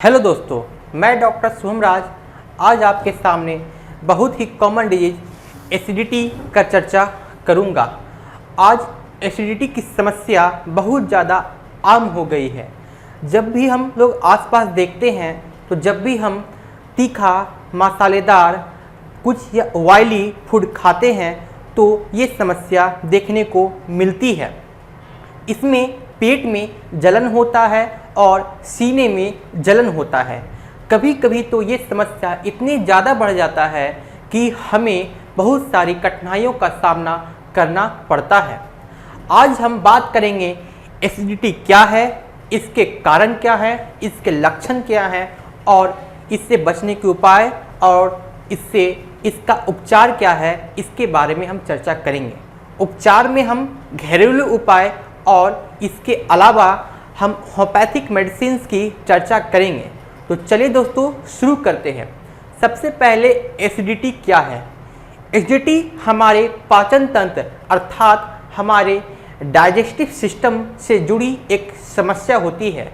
Hello दोस्तों, मैं doctor Shubham राज आज आपके सामने बहुत ही कॉमन डिजीज एसिडिटी का चर्चा करूंगा। आज एसिडिटी की समस्या बहुत ज़्यादा आम हो गई है। जब भी हम लोग आसपास देखते हैं तो जब भी हम तीखा मसालेदार कुछ या ऑयली फूड खाते हैं तो ये समस्या देखने को मिलती है। इसमें पेट में जलन होता है और सीने में जलन होता है। कभी कभी तो ये समस्या इतनी ज़्यादा बढ़ जाता है कि हमें बहुत सारी कठिनाइयों का सामना करना पड़ता है। आज हम बात करेंगे एसिडिटी क्या है, इसके कारण क्या है, इसके लक्षण क्या हैं और इससे बचने के उपाय और इसका उपचार क्या है, इसके बारे में हम चर्चा करेंगे। उपचार में हम घरेलू उपाय और इसके अलावा हम होम्योपैथिक मेडिसिन्स की चर्चा करेंगे। तो चलिए दोस्तों शुरू करते हैं। सबसे पहले एसिडिटी क्या है। एसिडिटी हमारे पाचन तंत्र अर्थात हमारे डाइजेस्टिव सिस्टम से जुड़ी एक समस्या होती है।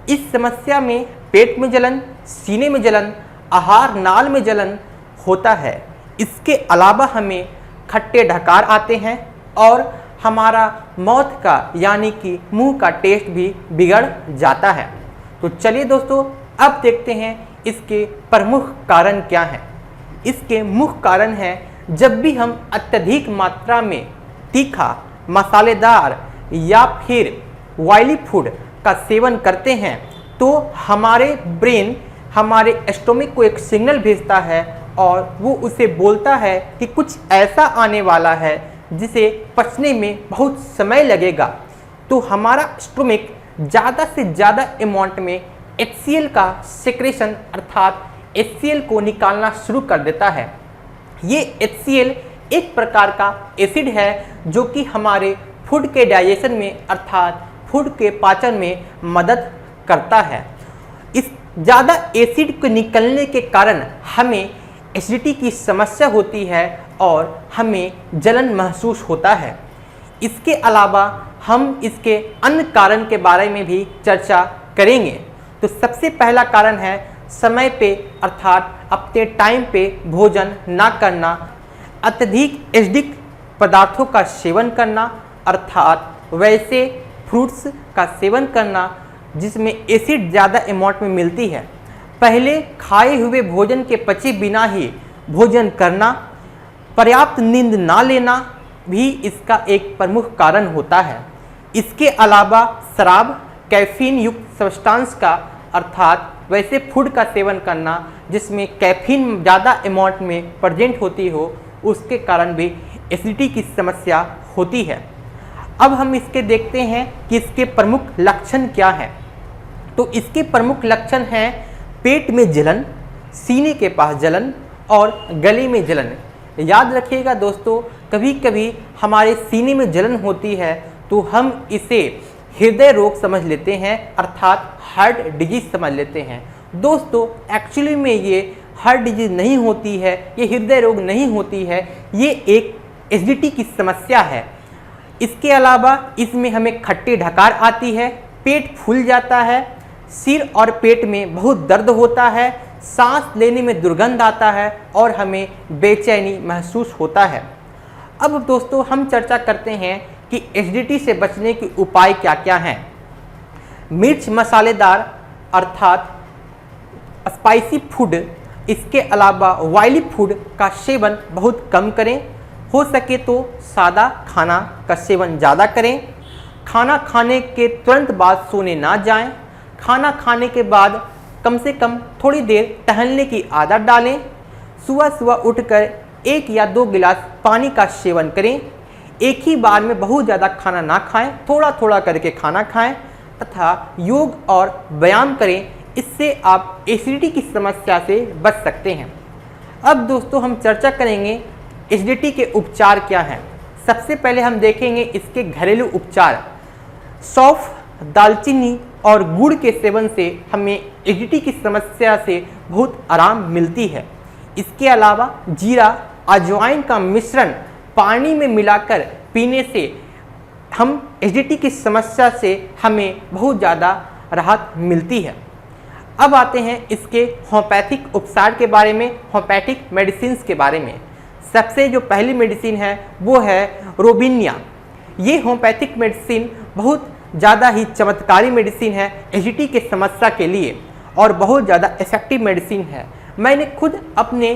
इस समस्या में पेट में जलन, सीने में जलन, आहार नाल में जलन होता है। इसके अलावा हमें खट्टे ढकार आते हैं और हमारा माउथ का यानी कि मुंह का टेस्ट भी बिगड़ जाता है। तो चलिए दोस्तों अब देखते हैं इसके प्रमुख कारण क्या हैं। इसके मुख्य कारण हैं जब भी हम अत्यधिक मात्रा में तीखा मसालेदार या फिर ऑयली फूड का सेवन करते हैं तो हमारे ब्रेन हमारे स्टोमक को एक सिग्नल भेजता है और वो उसे बोलता है कि कुछ ऐसा आने वाला है जिसे पचने में बहुत समय लगेगा। तो हमारा स्टोमक ज़्यादा से ज़्यादा अमाउंट में HCl का सेक्रेशन अर्थात HCl को निकालना शुरू कर देता है। ये HCl एक प्रकार का एसिड है जो कि हमारे फूड के डाइजेशन में अर्थात फूड के पाचन में मदद करता है। इस ज़्यादा एसिड को निकलने के कारण हमें एसिडिटी की समस्या होती है और हमें जलन महसूस होता है। इसके अलावा हम इसके अन्य कारण के बारे में भी चर्चा करेंगे। तो सबसे पहला कारण है समय पे अर्थात अपने टाइम पे भोजन ना करना, अत्यधिक एसिडिक पदार्थों का सेवन करना अर्थात वैसे फ्रूट्स का सेवन करना जिसमें एसिड ज़्यादा अमाउंट में मिलती है, पहले खाए हुए भोजन के पचे बिना ही भोजन करना, पर्याप्त नींद ना लेना भी इसका एक प्रमुख कारण होता है। इसके अलावा शराब, कैफीन युक्त सब्सटेंस का अर्थात वैसे फूड का सेवन करना जिसमें कैफीन ज़्यादा अमाउंट में प्रेजेंट होती हो, उसके कारण भी एसिडिटी की समस्या होती है। अब हम इसके देखते हैं कि इसके प्रमुख लक्षण क्या हैं। तो इसके प्रमुख लक्षण हैं पेट में जलन, सीने के पास जलन और गले में जलन। याद रखिएगा दोस्तों, कभी कभी हमारे सीने में जलन होती है तो हम इसे हृदय रोग समझ लेते हैं अर्थात हार्ट डिजीज समझ लेते हैं। दोस्तों एक्चुअली में ये हार्ट डिजीज नहीं होती है, ये हृदय रोग नहीं होती है, ये एक एसिडिटी की समस्या है। इसके अलावा इसमें हमें खट्टी ढकार आती है, पेट फूल जाता है, सिर और पेट में बहुत दर्द होता है, सांस लेने में दुर्गंध आता है और हमें बेचैनी महसूस होता है। अब दोस्तों हम चर्चा करते हैं कि एसिडिटी से बचने के उपाय क्या क्या हैं। मिर्च मसालेदार अर्थात स्पाइसी फूड, इसके अलावा ऑयली फूड का सेवन बहुत कम करें। हो सके तो सादा खाना का सेवन ज़्यादा करें। खाना खाने के तुरंत बाद सोने ना जाएं। खाना खाने के बाद कम से कम थोड़ी देर टहलने की आदत डालें। सुबह सुबह उठकर 1 या 2 गिलास पानी का सेवन करें। एक ही बार में बहुत ज़्यादा खाना ना खाएं, थोड़ा थोड़ा करके खाना खाएं तथा योग और व्यायाम करें। इससे आप एसिडिटी की समस्या से बच सकते हैं। अब दोस्तों हम चर्चा करेंगे एसिडिटी के उपचार क्या हैं। सबसे पहले हम देखेंगे इसके घरेलू उपचार। सौंफ, दालचीनी और गुड़ के सेवन से हमें एसिडिटी की समस्या से बहुत आराम मिलती है। इसके अलावा जीरा, अजवाइन का मिश्रण पानी में मिलाकर पीने से हम एसिडिटी की समस्या से हमें बहुत ज़्यादा राहत मिलती है। अब आते हैं इसके होम्योपैथिक उपचार के बारे में, होम्योपैथिक मेडिसिन के बारे में। सबसे जो पहली मेडिसिन है वो है रोबिनिया। ये होम्योपैथिक मेडिसिन बहुत ज़्यादा ही चमत्कारी मेडिसिन है एसिडिटी के समस्या के लिए और बहुत ज़्यादा इफेक्टिव मेडिसिन है। मैंने खुद अपने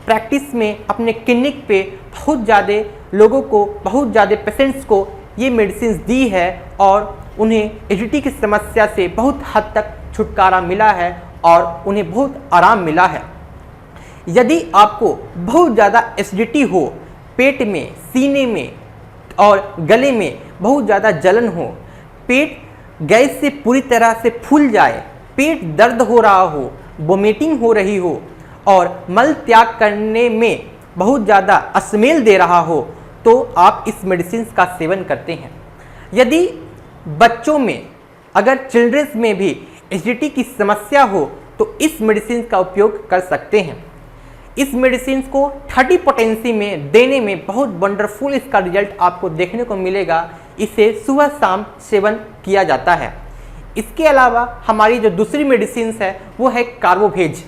प्रैक्टिस में, अपने क्लिनिक पे बहुत ज़्यादा लोगों को, बहुत ज़्यादा पेशेंट्स को ये मेडिसिन दी है और उन्हें एसिडिटी की समस्या से बहुत हद तक छुटकारा मिला है और उन्हें बहुत आराम मिला है। यदि आपको बहुत ज़्यादा एसिडिटी हो, पेट में, सीने में और गले में बहुत ज़्यादा जलन हो, पेट गैस से पूरी तरह से फूल जाए, पेट दर्द हो रहा हो, वोमिटिंग हो रही हो और मल त्याग करने में बहुत ज़्यादा अस्मेल दे रहा हो, तो आप इस मेडिसिन का सेवन करते हैं। यदि बच्चों में, अगर चिल्ड्रंस में भी एसिडिटी की समस्या हो तो इस मेडिसिन का उपयोग कर सकते हैं। इस मेडिसिन को 30 पोटेंसी में देने में बहुत वंडरफुल इसका रिजल्ट आपको देखने को मिलेगा। इसे सुबह शाम सेवन किया जाता है। इसके अलावा हमारी जो दूसरी मेडिसिन है वो है कार्बोवेज।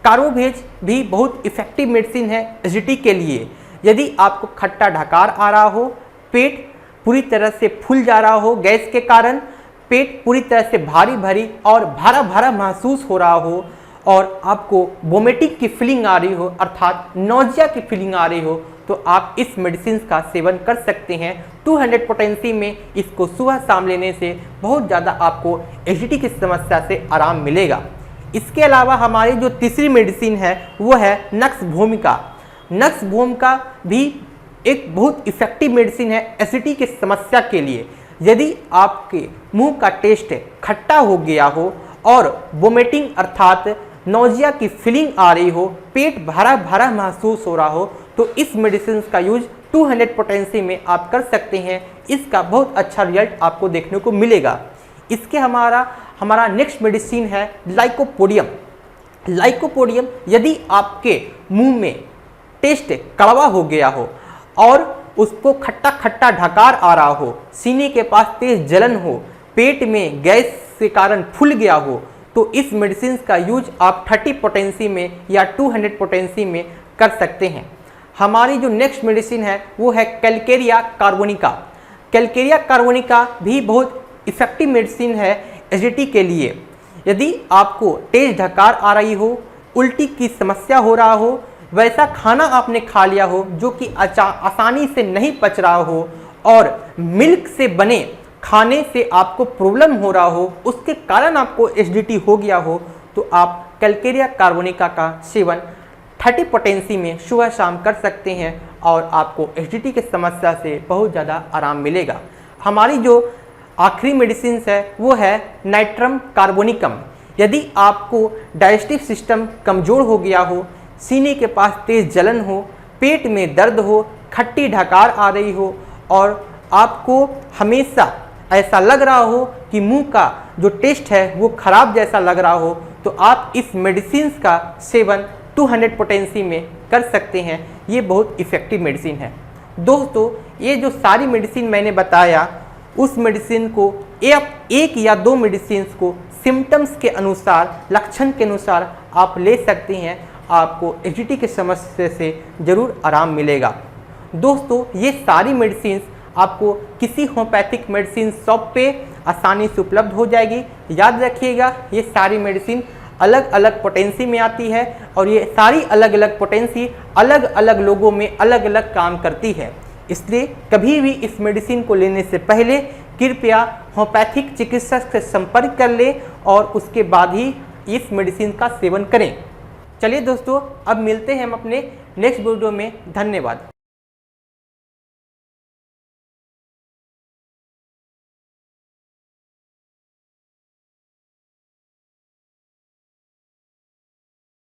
कार्बोवेज भी बहुत इफेक्टिव मेडिसिन है एसिडिटी के लिए। यदि आपको खट्टा ढकार आ रहा हो, पेट पूरी तरह से फूल जा रहा हो गैस के कारण, पेट पूरी तरह से भारी भारी और भारा भारा महसूस हो रहा हो और आपको वोमिटिंग की फीलिंग आ रही हो, अर्थात नोजिया की फीलिंग आ रही हो, तो आप इस मेडिसिन का सेवन कर सकते हैं। 200 पोटेंसी में इसको सुबह शाम लेने से बहुत ज़्यादा आपको एसिडिटी की समस्या से आराम मिलेगा। इसके अलावा हमारी जो तीसरी मेडिसिन है वो है नक्स भूमिका। नक्स भूमिका भी एक बहुत इफेक्टिव मेडिसिन है एसिडिटी की समस्या के लिए। यदि आपके मुंह का टेस्ट खट्टा हो गया हो और वोमिटिंग अर्थात नोजिया की फीलिंग आ रही हो, पेट भरा भरा महसूस हो रहा हो, तो इस मेडिसिन का यूज 200 पोटेंसी में आप कर सकते हैं। इसका बहुत अच्छा रिजल्ट आपको देखने को मिलेगा। इसके हमारा नेक्स्ट मेडिसिन है लाइकोपोडियम। लाइकोपोडियम, यदि आपके मुंह में टेस्ट कड़वा हो गया हो और उसको खट्टा खट्टा ढकार आ रहा हो, सीने के पास तेज जलन हो, पेट में गैस के कारण फूल गया हो, तो इस मेडिसिन का यूज आप 30 पोटेंसी में या 200 पोटेंसी में कर सकते हैं। हमारी जो नेक्स्ट मेडिसिन है वो है कैलकेरिया कार्बोनिका। कैलकेरिया कार्बोनिका भी बहुत इफेक्टिव मेडिसिन है एसिडिटी के लिए। यदि आपको तेज ढकार आ रही हो, उल्टी की समस्या हो रहा हो, वैसा खाना आपने खा लिया हो जो कि आसानी से नहीं पच रहा हो और मिल्क से बने खाने से आपको प्रॉब्लम हो रहा हो, उसके कारण आपको एसिडिटी हो गया हो, तो आप कैलकेरिया कार्बोनिका का सेवन 30 पोटेंसी में सुबह शाम कर सकते हैं और आपको एसिडिटी की समस्या से बहुत ज़्यादा आराम मिलेगा। हमारी जो आखिरी मेडिसिन है वो है नाइट्रम कार्बोनिकम। यदि आपको डाइजेस्टिव सिस्टम कमज़ोर हो गया हो, सीने के पास तेज जलन हो, पेट में दर्द हो, खट्टी ढकार आ रही हो और आपको हमेशा ऐसा लग रहा हो कि मुंह का जो टेस्ट है वो खराब जैसा लग रहा हो, तो आप इस मेडिसिन का सेवन 200 पोटेंसी में कर सकते हैं। ये बहुत इफ़ेक्टिव मेडिसिन है। दोस्तों, ये जो सारी मेडिसिन मैंने बताया, उस मेडिसिन को एक या दो मेडिसिन को सिम्टम्स के अनुसार, लक्षण के अनुसार आप ले सकते हैं। आपको एसिडिटी की समस्या से ज़रूर आराम मिलेगा। दोस्तों, ये सारी मेडिसिन आपको किसी होम्योपैथिक मेडिसिन शॉप पे आसानी से उपलब्ध हो जाएगी। याद रखिएगा, ये सारी मेडिसिन अलग अलग पोटेंसी में आती है और ये सारी अलग अलग पोटेंसी अलग अलग लोगों में अलग अलग काम करती है। इसलिए कभी भी इस मेडिसिन को लेने से पहले कृपया होम्योपैथिक चिकित्सक से संपर्क कर लें और उसके बाद ही इस मेडिसिन का सेवन करें। चलिए दोस्तों, अब मिलते हैं हम अपने नेक्स्ट वीडियो में। धन्यवाद।